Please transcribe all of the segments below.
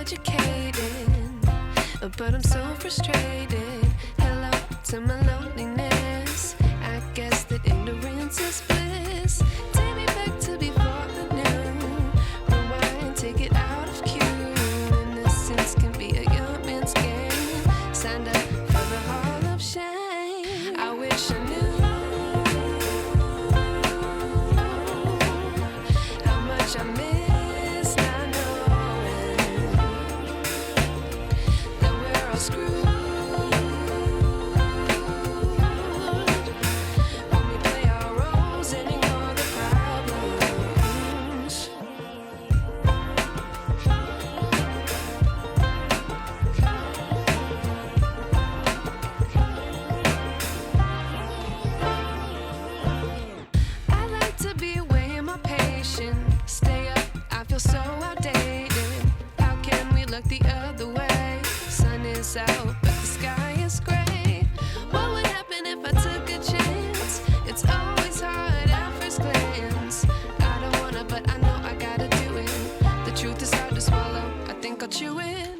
educated, but I'm so frustrated. Hello to my loneliness. I guess that ignorance is bliss. Take me back to before I knew. Rewind, take it out of cue. Innocence can be a young man's game. Signed up for the hall of shame. I wish I knew how much I miss not knowing that we're all screwed. Stay up, I feel so outdated. How can we look the other way? Sun is out, but the sky is gray. What would happen if I took a chance? It's always hard at first glance. I don't wanna, but I know I gotta do it. The truth is hard to swallow, I think I'll chew it.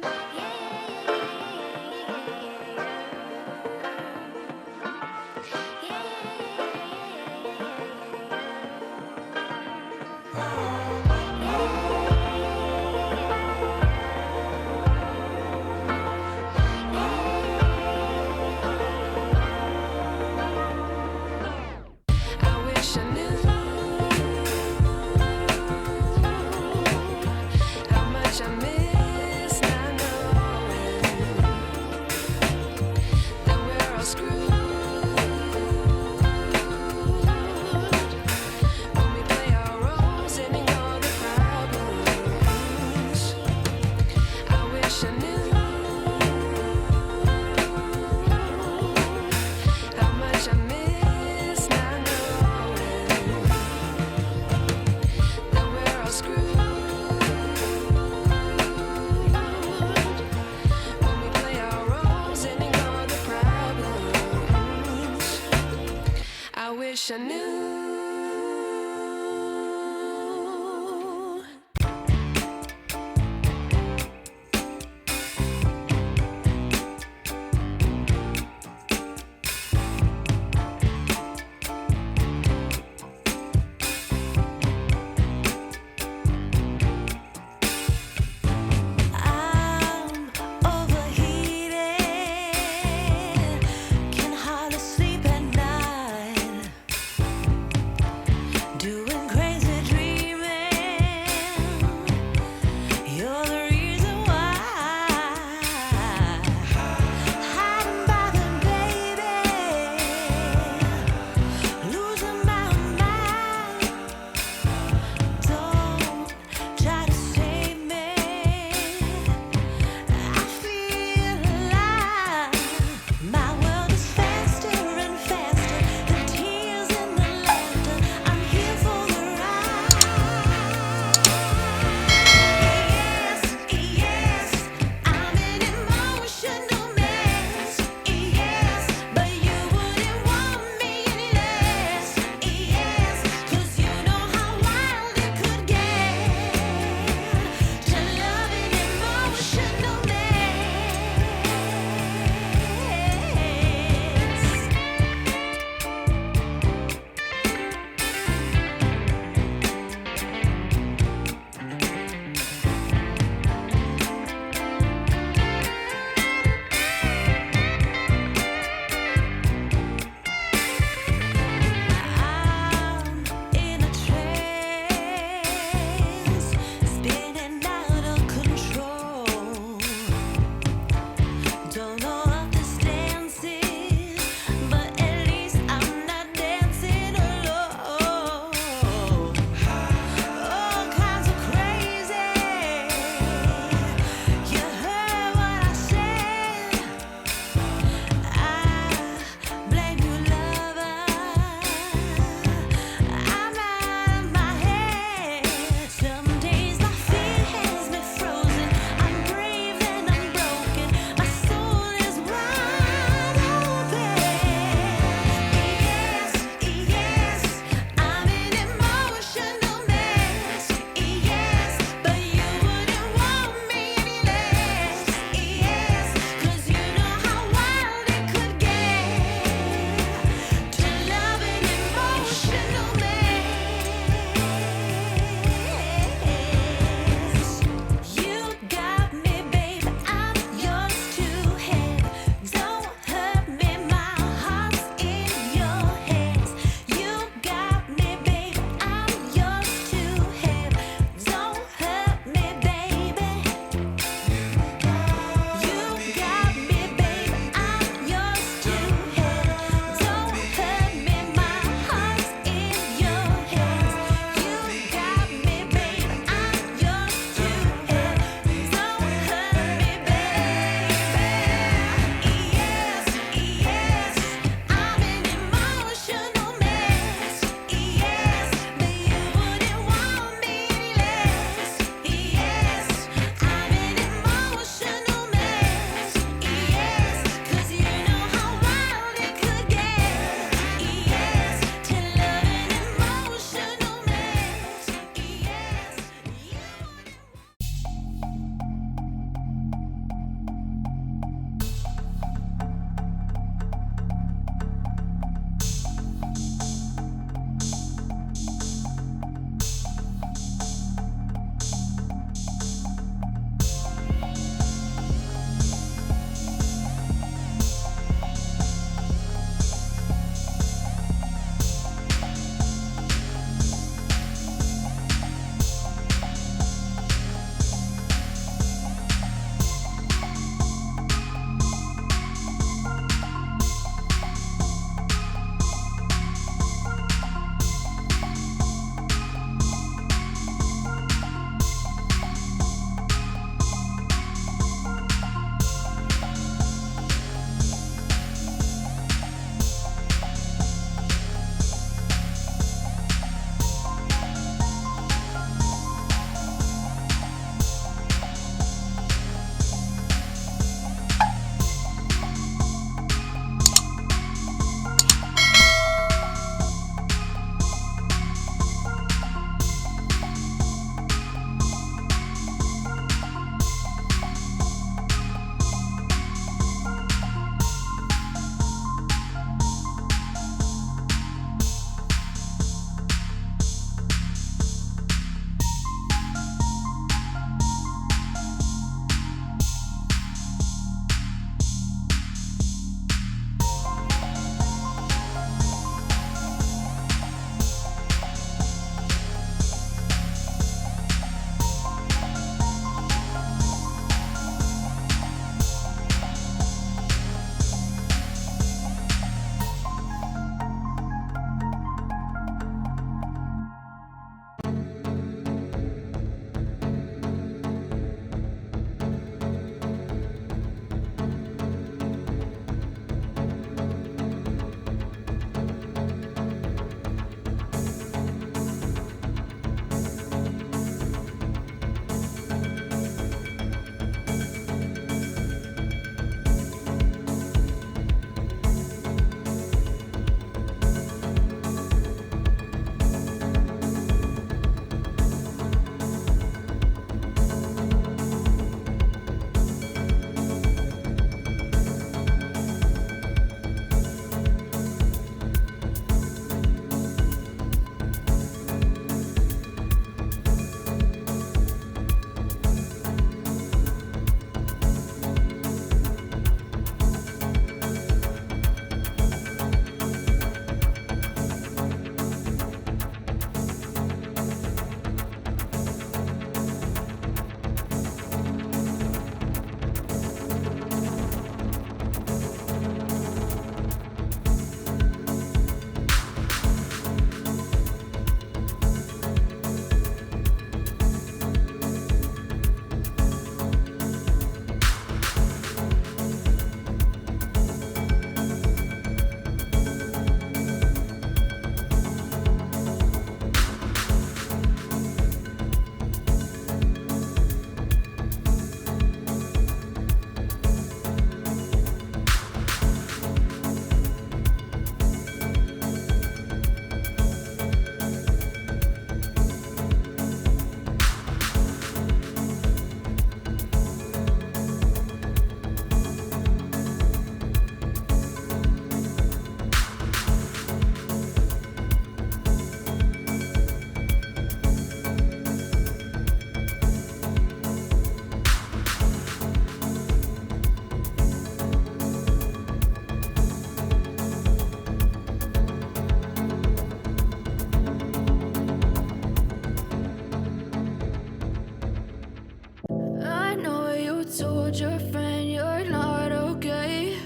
told your friend you're not okay?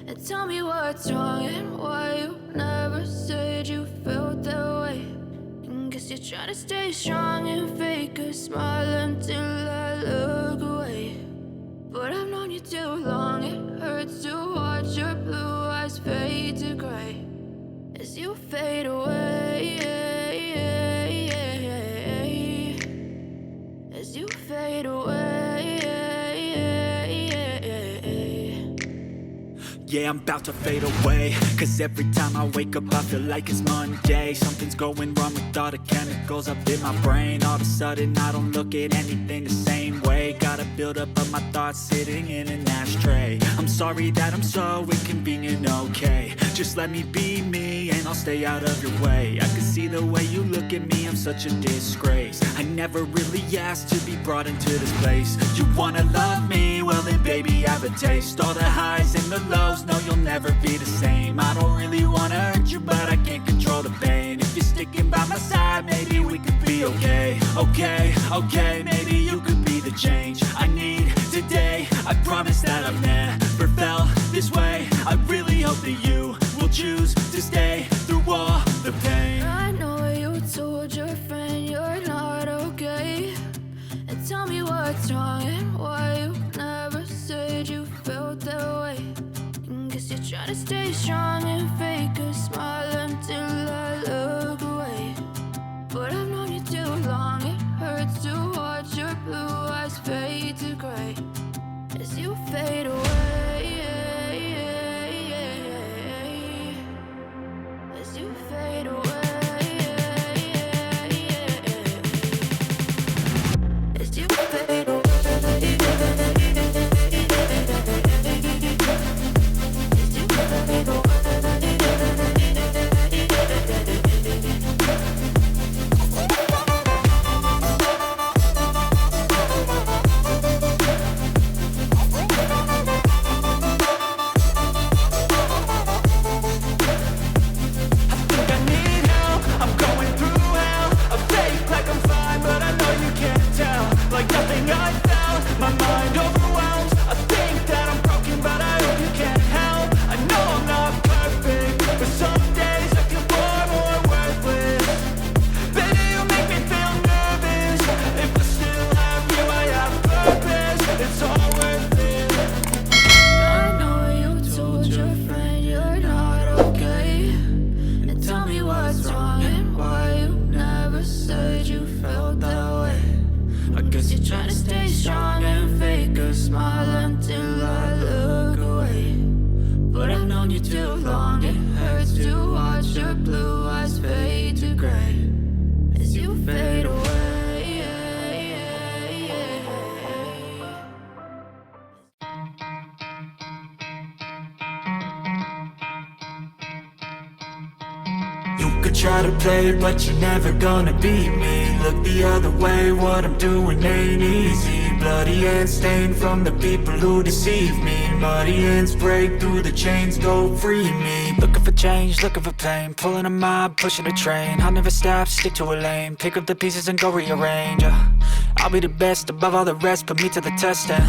And tell me what's wrong and why you never said you felt that way. And guess you're trying to stay strong and fake a smile until I look away. But I've known you too long, it hurts to watch your blue eyes fade to gray as you fade away, as you fade away. Yeah, I'm about to fade away, cause every time I wake up I feel like it's Monday. Something's going wrong with all the chemicals up in my brain. All of a sudden I don't look at anything the same way. Got a build up of my thoughts sitting in an ashtray. I'm sorry that I'm so inconvenient, okay? Just let me be me and I'll stay out of your way. I can see the way you look at me, I'm such a disgrace. I never really asked to be brought into this place. You wanna love me? Well then baby, have a taste. All the highs and the lows, no, you'll never be the same. I don't really wanna hurt you, but I can't control the pain. If you're sticking by my side, maybe we could be okay. Okay, maybe you could be the change I need today. I promise that I've never felt this way. I really hope that you will choose to stay through all the pain. I know you told your friend you're not okay. And tell me what's wrong and why you never said you felt that way. Guess you're trying to stay strong and fake a smile until I look away. But I've known you too long, it hurts to watch your blue eyes fade to gray as you fade away, as you fade away, as you fade away. Try to play, but you're never gonna beat me. Look the other way, what I'm doing ain't easy. Bloody hands stained from the people who deceive me. Muddy hands break through the chains, go free me. Looking for change, looking for pain. Pulling a mob, pushing a train. I'll never stop, stick to a lane. Pick up the pieces and go rearrange. I'll be the best above all the rest, put me to the test and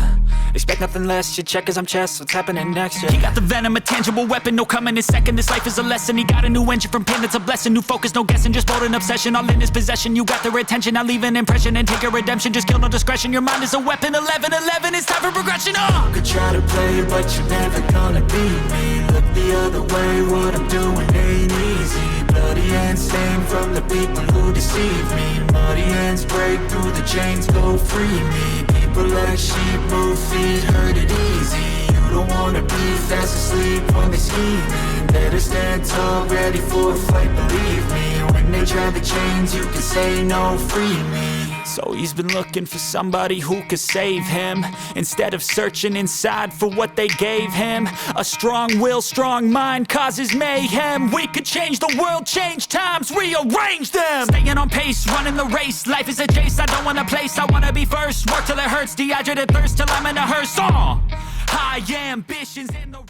expect nothing less, you check as I'm chess, what's happening next, yeah. He got the venom, a tangible weapon, no coming in second. This life is a lesson, he got a new engine from pain, that's a blessing. New focus, no guessing, just bold and obsession. All in his possession, you got their attention. I'll leave an impression and take a redemption. Just kill, no discretion, your mind is a weapon. 11-11, it's time for progression, You could try to play, but you're never gonna beat me. Look the other way, what I'm doing ain't easy. Bloody hands stained from the people who deceive me. Muddy hands break through the chains, go free me. People like sheep move feet, hurt it easy. You don't wanna be fast asleep when they're scheming. Better stand tall, ready for a fight, believe me. When they try the chains, you can say no, free me. So he's been looking for somebody who could save him, instead of searching inside for what they gave him. A strong will, strong mind causes mayhem. We could change the world, change times, rearrange them. Staying on pace, running the race. Life is a chase, I don't want a place, I wanna be first. Work till it hurts, dehydrated thirst till I'm in a hearse. High ambitions in the